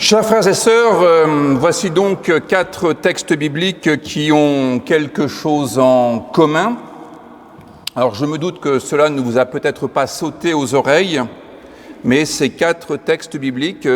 Chers frères et sœurs, voici donc 4 textes bibliques qui ont quelque chose en commun. Alors je me doute que cela ne vous a peut-être pas sauté aux oreilles, mais ces 4 textes bibliques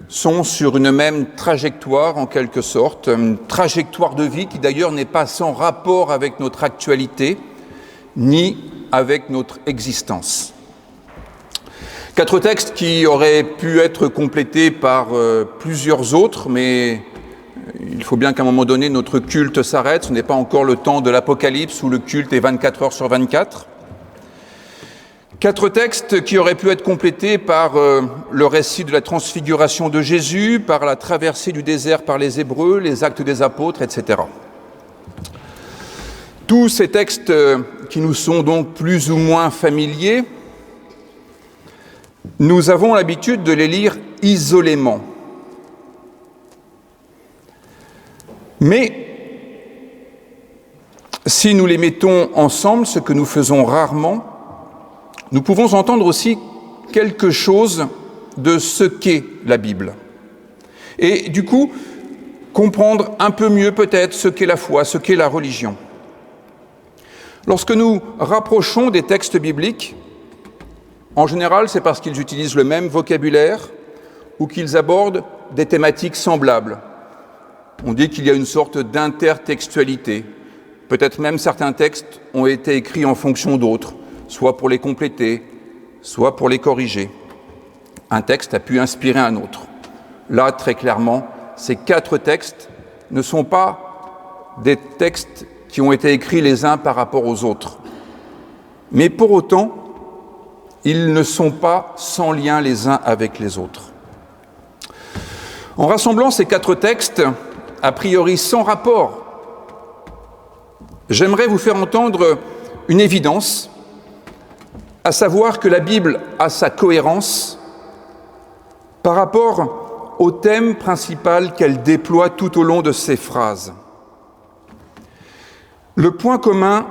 sont sur une même trajectoire en quelque sorte, une trajectoire de vie qui d'ailleurs n'est pas sans rapport avec notre actualité, ni avec notre existence. 4 textes qui auraient pu être complétés par plusieurs autres, mais il faut bien qu'à un moment donné, notre culte s'arrête. Ce n'est pas encore le temps de l'Apocalypse où le culte est 24 heures sur 24. 4 textes qui auraient pu être complétés par le récit de la transfiguration de Jésus, par la traversée du désert par les Hébreux, les actes des apôtres, etc. Tous ces textes qui nous sont donc plus ou moins familiers, nous avons l'habitude de les lire isolément. Mais si nous les mettons ensemble, ce que nous faisons rarement, nous pouvons entendre aussi quelque chose de ce qu'est la Bible. Et du coup, comprendre un peu mieux peut-être ce qu'est la foi, ce qu'est la religion. Lorsque nous rapprochons des textes bibliques, en général, c'est parce qu'ils utilisent le même vocabulaire ou qu'ils abordent des thématiques semblables. On dit qu'il y a une sorte d'intertextualité. Peut-être même certains textes ont été écrits en fonction d'autres, soit pour les compléter, soit pour les corriger. Un texte a pu inspirer un autre. Là, très clairement, ces 4 textes ne sont pas des textes qui ont été écrits les uns par rapport aux autres. Mais pour autant, ils ne sont pas sans lien les uns avec les autres. En rassemblant ces 4 textes, a priori sans rapport, j'aimerais vous faire entendre une évidence, à savoir que la Bible a sa cohérence par rapport au thème principal qu'elle déploie tout au long de ses phrases. Le point commun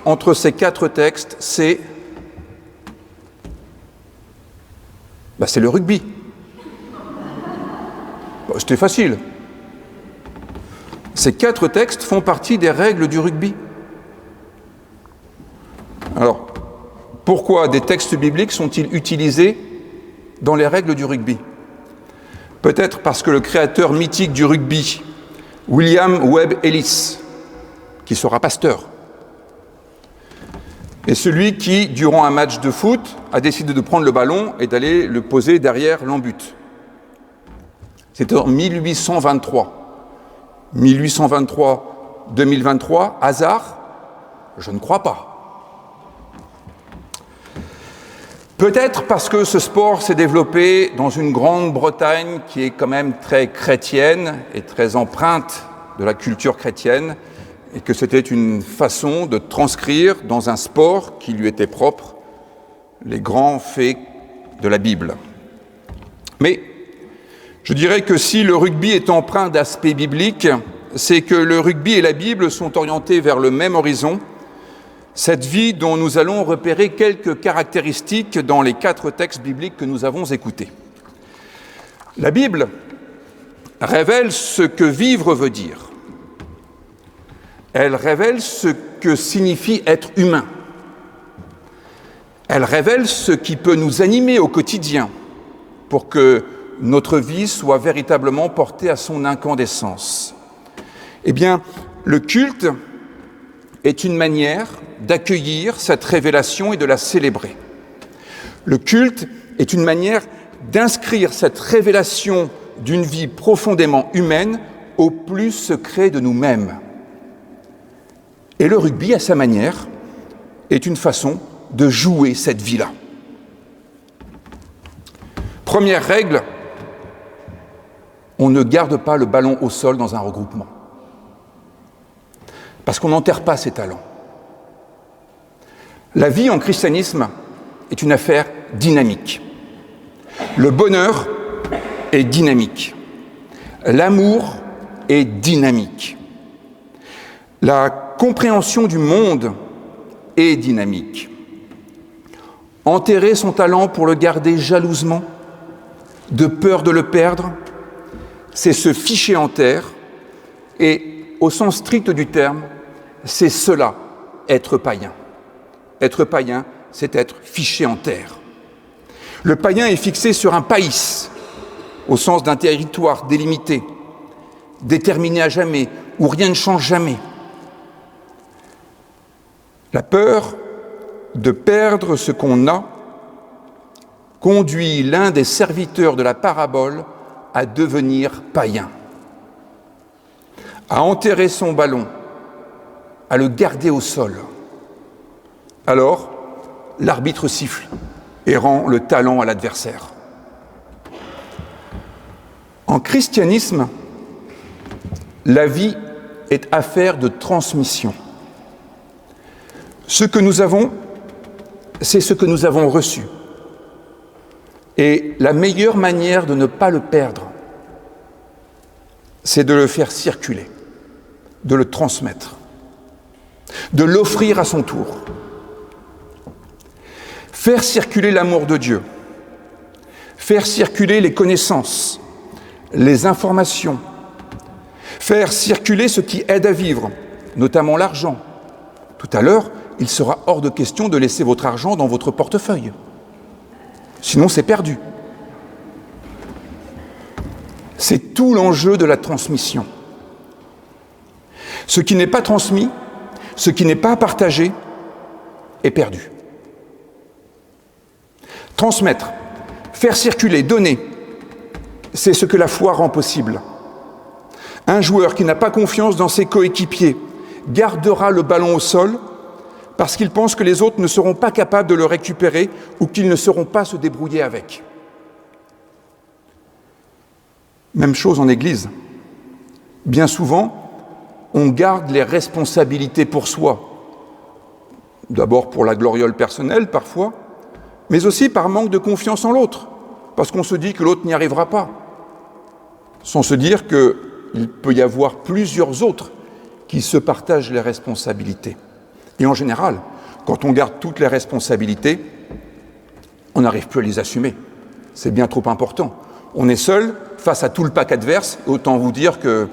entre ces 4 textes, c'est le rugby. C'était facile. Ces 4 textes font partie des règles du rugby. Alors, pourquoi des textes bibliques sont-ils utilisés dans les règles du rugby ? Peut-être parce que le créateur mythique du rugby, William Webb Ellis, qui sera pasteur, et celui qui, durant un match de foot, a décidé de prendre le ballon et d'aller le poser derrière l'en-but. C'était en 1823. 1823-2023, hasard ? Je ne crois pas. Peut-être parce que ce sport s'est développé dans une Grande-Bretagne qui est quand même très chrétienne et très empreinte de la culture chrétienne, et que c'était une façon de transcrire dans un sport qui lui était propre les grands faits de la Bible. Mais je dirais que si le rugby est empreint d'aspects bibliques, c'est que le rugby et la Bible sont orientés vers le même horizon, cette vie dont nous allons repérer quelques caractéristiques dans les 4 textes bibliques que nous avons écoutés. La Bible révèle ce que vivre veut dire. Elle révèle ce que signifie être humain. Elle révèle ce qui peut nous animer au quotidien pour que notre vie soit véritablement portée à son incandescence. Eh bien, le culte est une manière d'accueillir cette révélation et de la célébrer. Le culte est une manière d'inscrire cette révélation d'une vie profondément humaine au plus secret de nous-mêmes. Et le rugby, à sa manière, est une façon de jouer cette vie-là. Première règle, on ne garde pas le ballon au sol dans un regroupement. Parce qu'on n'enterre pas ses talents. La vie en christianisme est une affaire dynamique. Le bonheur est dynamique. L'amour est dynamique. La compréhension du monde est dynamique. Enterrer son talent pour le garder jalousement, de peur de le perdre, c'est se ficher en terre, et au sens strict du terme, c'est cela, être païen. Être païen, c'est être fiché en terre. Le païen est fixé sur un païs, au sens d'un territoire délimité, déterminé à jamais, où rien ne change jamais. La peur de perdre ce qu'on a conduit l'un des serviteurs de la parabole à devenir païen, à enterrer son ballon, à le garder au sol. Alors, l'arbitre siffle et rend le talent à l'adversaire. En christianisme, la vie est affaire de transmission. Ce que nous avons, c'est ce que nous avons reçu. Et la meilleure manière de ne pas le perdre, c'est de le faire circuler, de le transmettre, de l'offrir à son tour. Faire circuler l'amour de Dieu, faire circuler les connaissances, les informations, faire circuler ce qui aide à vivre, notamment l'argent. Tout à l'heure, il sera hors de question de laisser votre argent dans votre portefeuille. Sinon, c'est perdu. C'est tout l'enjeu de la transmission. Ce qui n'est pas transmis, ce qui n'est pas partagé, est perdu. Transmettre, faire circuler, donner, c'est ce que la foi rend possible. Un joueur qui n'a pas confiance dans ses coéquipiers gardera le ballon au sol parce qu'il pense que les autres ne seront pas capables de le récupérer ou qu'ils ne sauront pas se débrouiller avec. Même chose en Église. Bien souvent, on garde les responsabilités pour soi. D'abord pour la gloriole personnelle parfois, mais aussi par manque de confiance en l'autre, parce qu'on se dit que l'autre n'y arrivera pas, sans se dire qu'il peut y avoir plusieurs autres qui se partagent les responsabilités. Et en général, quand on garde toutes les responsabilités, on n'arrive plus à les assumer. C'est bien trop important. On est seul face à tout le pack adverse, et autant vous dire que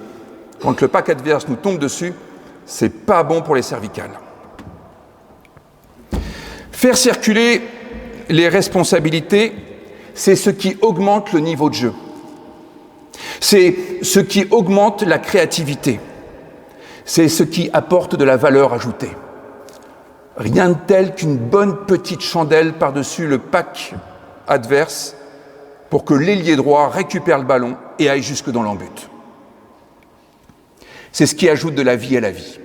quand le pack adverse nous tombe dessus, c'est pas bon pour les cervicales. Faire circuler les responsabilités, c'est ce qui augmente le niveau de jeu. C'est ce qui augmente la créativité. C'est ce qui apporte de la valeur ajoutée. Rien de tel qu'une bonne petite chandelle par-dessus le pack adverse pour que l'ailier droit récupère le ballon et aille jusque dans l'en-but. C'est ce qui ajoute de la vie à la vie.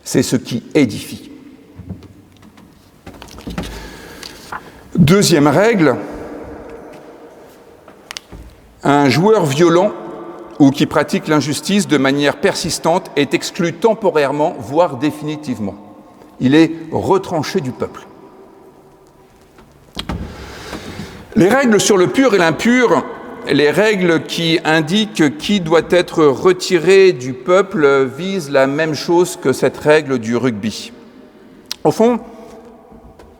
C'est ce qui édifie. Deuxième règle, un joueur violent ou qui pratique l'injustice de manière persistante est exclu temporairement, voire définitivement. Il est retranché du peuple. Les règles sur le pur et l'impur, les règles qui indiquent qui doit être retiré du peuple visent la même chose que cette règle du rugby. Au fond,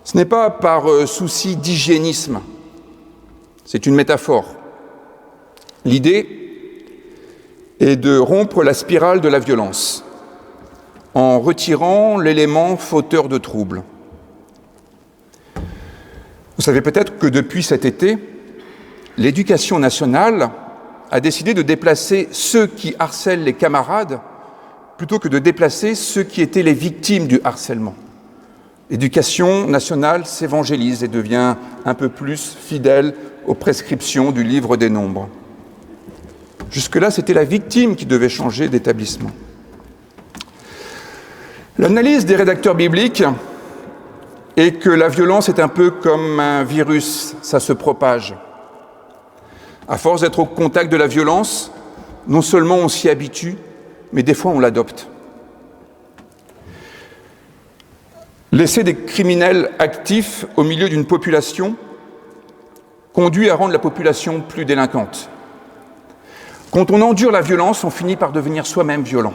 ce n'est pas par souci d'hygiénisme, c'est une métaphore. L'idée est de rompre la spirale de la violence en retirant l'élément fauteur de trouble. Vous savez peut-être que depuis cet été, l'Éducation nationale a décidé de déplacer ceux qui harcèlent les camarades plutôt que de déplacer ceux qui étaient les victimes du harcèlement. L'Éducation nationale s'évangélise et devient un peu plus fidèle aux prescriptions du livre des Nombres. Jusque-là, c'était la victime qui devait changer d'établissement. L'analyse des rédacteurs bibliques est que la violence est un peu comme un virus, ça se propage. À force d'être au contact de la violence, non seulement on s'y habitue, mais des fois on l'adopte. Laisser des criminels actifs au milieu d'une population conduit à rendre la population plus délinquante. Quand on endure la violence, on finit par devenir soi-même violent.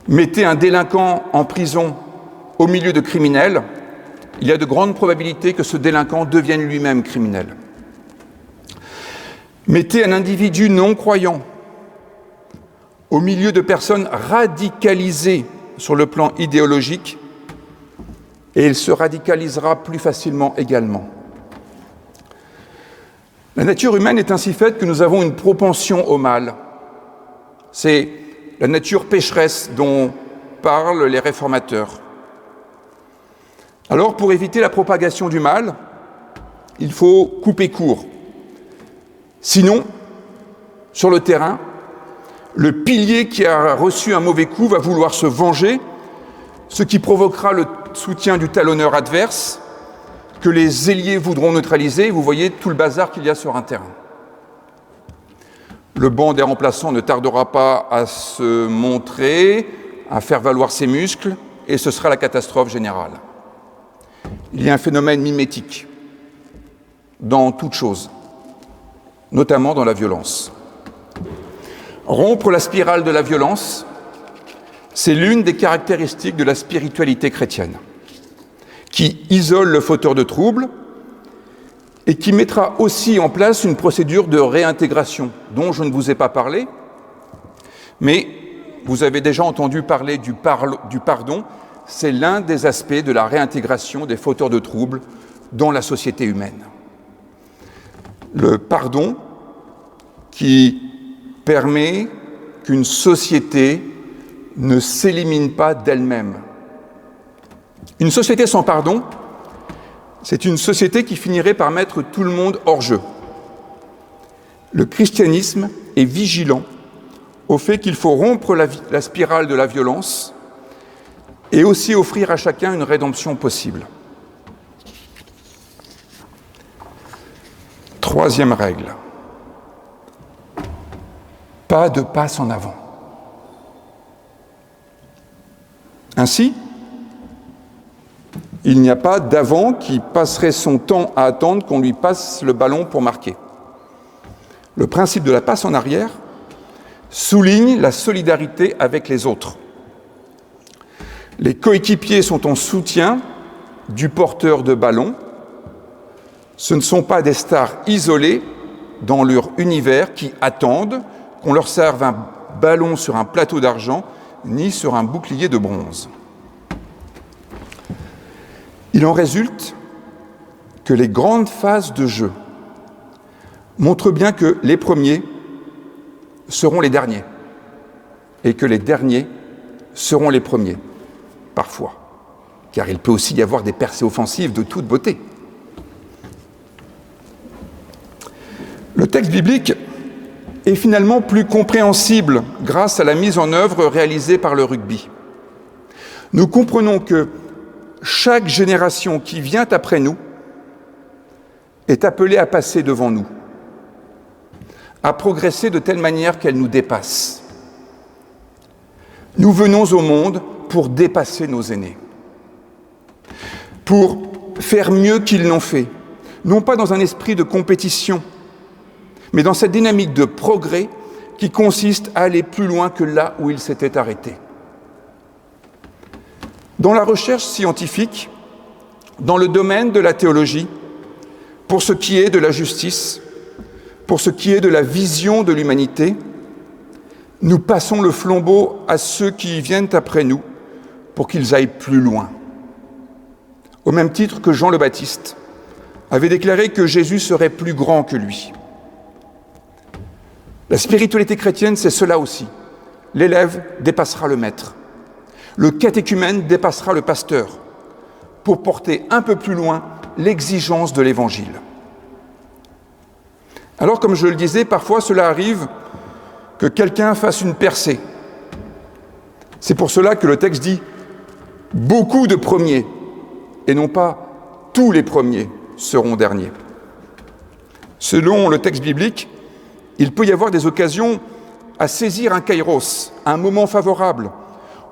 Mettez un délinquant en prison au milieu de criminels, il y a de grandes probabilités que ce délinquant devienne lui-même criminel. Mettez un individu non-croyant au milieu de personnes radicalisées sur le plan idéologique, et il se radicalisera plus facilement également. La nature humaine est ainsi faite que nous avons une propension au mal. C'est la nature pécheresse dont parlent les réformateurs. Alors, pour éviter la propagation du mal, il faut couper court. Sinon, sur le terrain, le pilier qui a reçu un mauvais coup va vouloir se venger, ce qui provoquera le soutien du talonneur adverse, que les ailiers voudront neutraliser. Vous voyez tout le bazar qu'il y a sur un terrain. Le banc des remplaçants ne tardera pas à se montrer, à faire valoir ses muscles, et ce sera la catastrophe générale. Il y a un phénomène mimétique dans toute chose, notamment dans la violence. Rompre la spirale de la violence, c'est l'une des caractéristiques de la spiritualité chrétienne, qui isole le fauteur de troubles et qui mettra aussi en place une procédure de réintégration dont je ne vous ai pas parlé, mais vous avez déjà entendu parler du pardon. C'est l'un des aspects de la réintégration des fauteurs de troubles dans la société humaine. Le pardon qui permet qu'une société ne s'élimine pas d'elle-même. Une société sans pardon, c'est une société qui finirait par mettre tout le monde hors jeu. Le christianisme est vigilant au fait qu'il faut rompre la spirale de la violence et aussi offrir à chacun une rédemption possible. Troisième règle. Pas de passe en avant. Ainsi, il n'y a pas d'avant qui passerait son temps à attendre qu'on lui passe le ballon pour marquer. Le principe de la passe en arrière souligne la solidarité avec les autres. Les coéquipiers sont en soutien du porteur de ballon. Ce ne sont pas des stars isolées dans leur univers qui attendent qu'on leur serve un ballon sur un plateau d'argent ni sur un bouclier de bronze. Il en résulte que les grandes phases de jeu montrent bien que les premiers seront les derniers et que les derniers seront les premiers, parfois, car il peut aussi y avoir des percées offensives de toute beauté. Le texte biblique est finalement plus compréhensible grâce à la mise en œuvre réalisée par le rugby. Nous comprenons que chaque génération qui vient après nous est appelée à passer devant nous, à progresser de telle manière qu'elle nous dépasse. Nous venons au monde pour dépasser nos aînés, pour faire mieux qu'ils n'ont fait, non pas dans un esprit de compétition, mais dans cette dynamique de progrès qui consiste à aller plus loin que là où ils s'étaient arrêtés. Dans la recherche scientifique, dans le domaine de la théologie, pour ce qui est de la justice, pour ce qui est de la vision de l'humanité, nous passons le flambeau à ceux qui viennent après nous pour qu'ils aillent plus loin. Au même titre que Jean le Baptiste avait déclaré que Jésus serait plus grand que lui. La spiritualité chrétienne, c'est cela aussi. L'élève dépassera le maître. Le catéchumène dépassera le pasteur pour porter un peu plus loin l'exigence de l'Évangile. Alors, comme je le disais, parfois cela arrive que quelqu'un fasse une percée. C'est pour cela que le texte dit « beaucoup de premiers » et non pas « tous les premiers seront derniers ». Selon le texte biblique, il peut y avoir des occasions à saisir un kairos, un moment favorable,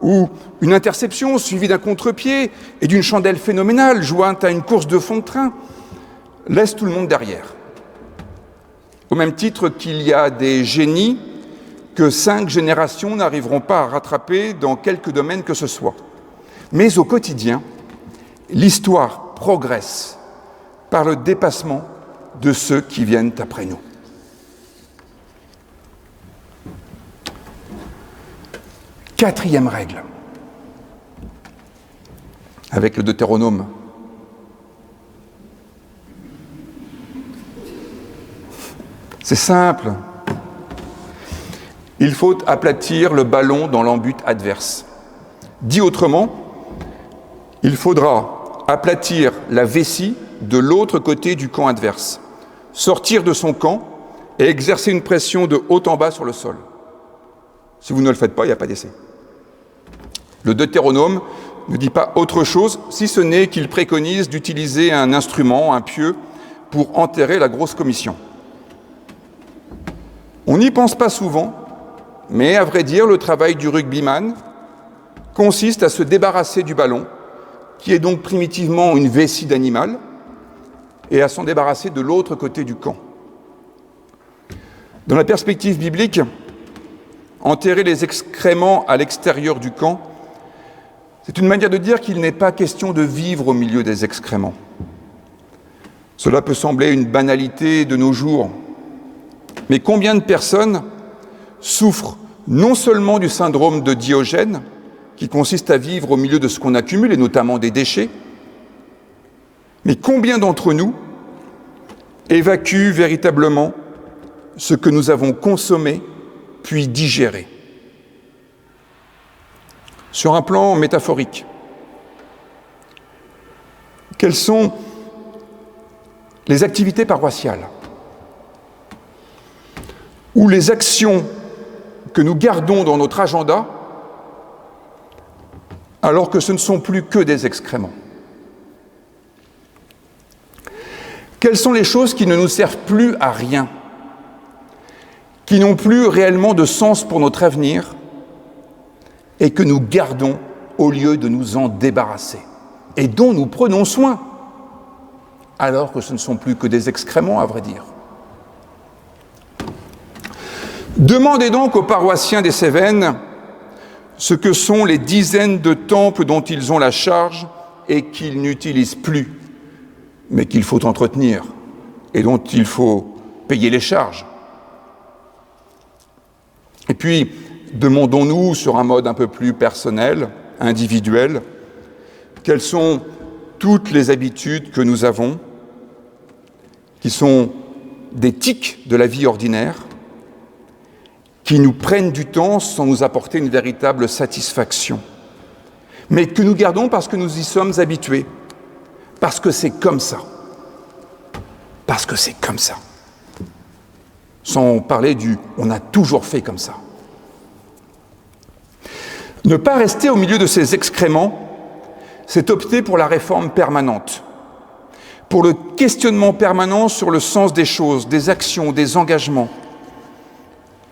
ou une interception suivie d'un contre-pied et d'une chandelle phénoménale jointe à une course de fond de train laisse tout le monde derrière. Au même titre qu'il y a des génies que 5 générations n'arriveront pas à rattraper dans quelque domaine que ce soit. Mais au quotidien, l'histoire progresse par le dépassement de ceux qui viennent après nous. 4e règle, avec le Deutéronome. C'est simple. Il faut aplatir le ballon dans l'embut adverse. Dit autrement, il faudra aplatir la vessie de l'autre côté du camp adverse, sortir de son camp et exercer une pression de haut en bas sur le sol. Si vous ne le faites pas, il n'y a pas d'essai. Le Deutéronome ne dit pas autre chose, si ce n'est qu'il préconise d'utiliser un instrument, un pieu, pour enterrer la grosse commission. On n'y pense pas souvent, mais à vrai dire, le travail du rugbyman consiste à se débarrasser du ballon, qui est donc primitivement une vessie d'animal, et à s'en débarrasser de l'autre côté du camp. Dans la perspective biblique, enterrer les excréments à l'extérieur du camp, c'est une manière de dire qu'il n'est pas question de vivre au milieu des excréments. Cela peut sembler une banalité de nos jours, mais combien de personnes souffrent non seulement du syndrome de Diogène, qui consiste à vivre au milieu de ce qu'on accumule, et notamment des déchets, mais combien d'entre nous évacuent véritablement ce que nous avons consommé puis digéré. Sur un plan métaphorique, quelles sont les activités paroissiales ou les actions que nous gardons dans notre agenda alors que ce ne sont plus que des excréments? Quelles sont les choses qui ne nous servent plus à rien, qui n'ont plus réellement de sens pour notre avenir et que nous gardons au lieu de nous en débarrasser et dont nous prenons soin alors que ce ne sont plus que des excréments, à vrai dire? Demandez donc aux paroissiens des Cévennes ce que sont les dizaines de temples dont ils ont la charge et qu'ils n'utilisent plus, mais qu'il faut entretenir et dont il faut payer les charges. Et puis, demandons-nous, sur un mode un peu plus personnel, individuel, quelles sont toutes les habitudes que nous avons, qui sont des tics de la vie ordinaire, qui nous prennent du temps sans nous apporter une véritable satisfaction, mais que nous gardons parce que nous y sommes habitués, parce que c'est comme ça. Parce que c'est comme ça. Sans parler du « on a toujours fait comme ça ». Ne pas rester au milieu de ces excréments, c'est opter pour la réforme permanente, pour le questionnement permanent sur le sens des choses, des actions, des engagements,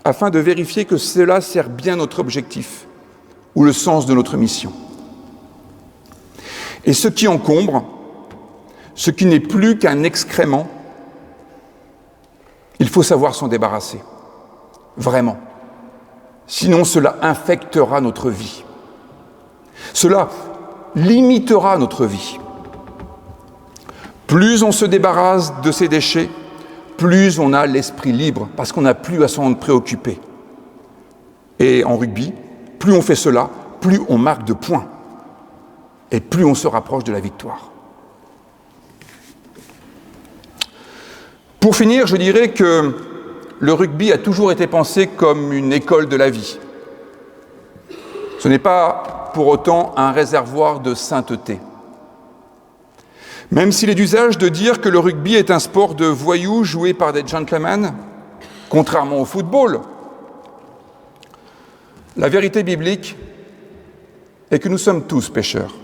afin de vérifier que cela sert bien notre objectif ou le sens de notre mission. Et ce qui encombre, ce qui n'est plus qu'un excrément, il faut savoir s'en débarrasser, vraiment. Sinon, cela infectera notre vie. Cela limitera notre vie. Plus on se débarrasse de ces déchets, plus on a l'esprit libre, parce qu'on n'a plus à s'en préoccuper. Et en rugby, plus on fait cela, plus on marque de points, et plus on se rapproche de la victoire. Pour finir, je dirais que le rugby a toujours été pensé comme une école de la vie. Ce n'est pas pour autant un réservoir de sainteté. Même s'il est d'usage de dire que le rugby est un sport de voyous joué par des gentlemen, contrairement au football, la vérité biblique est que nous sommes tous pécheurs,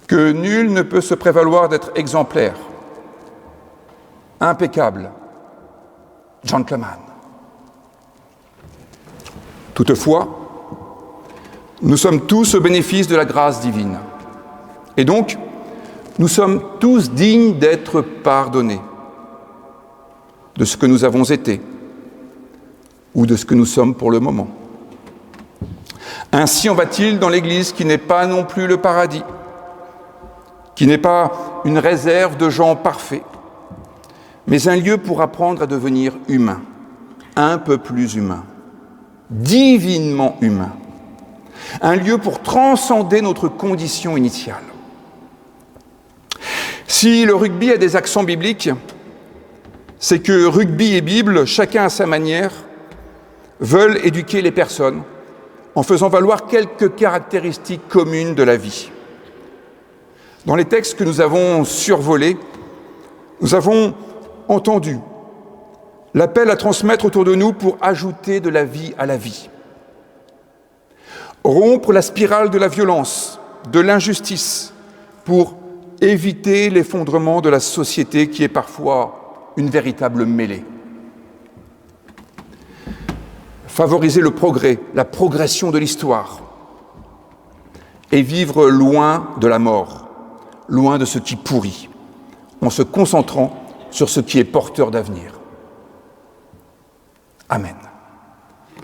que nul ne peut se prévaloir d'être exemplaire, impeccable, gentleman. Toutefois, nous sommes tous au bénéfice de la grâce divine. Et donc, nous sommes tous dignes d'être pardonnés de ce que nous avons été ou de ce que nous sommes pour le moment. Ainsi en va-t-il dans l'Église qui n'est pas non plus le paradis, qui n'est pas une réserve de gens parfaits, mais un lieu pour apprendre à devenir humain, un peu plus humain, divinement humain. un lieu pour transcender notre condition initiale. Si le rugby a des accents bibliques, c'est que rugby et Bible, chacun à sa manière, veulent éduquer les personnes en faisant valoir quelques caractéristiques communes de la vie. Dans les textes que nous avons survolés, nous avons entendu l'appel à transmettre autour de nous pour ajouter de la vie à la vie. Rompre la spirale de la violence, de l'injustice, pour éviter l'effondrement de la société qui est parfois une véritable mêlée. Favoriser le progrès, la progression de l'histoire, et vivre loin de la mort, loin de ce qui pourrit, en se concentrant sur ce qui est porteur d'avenir. Amen.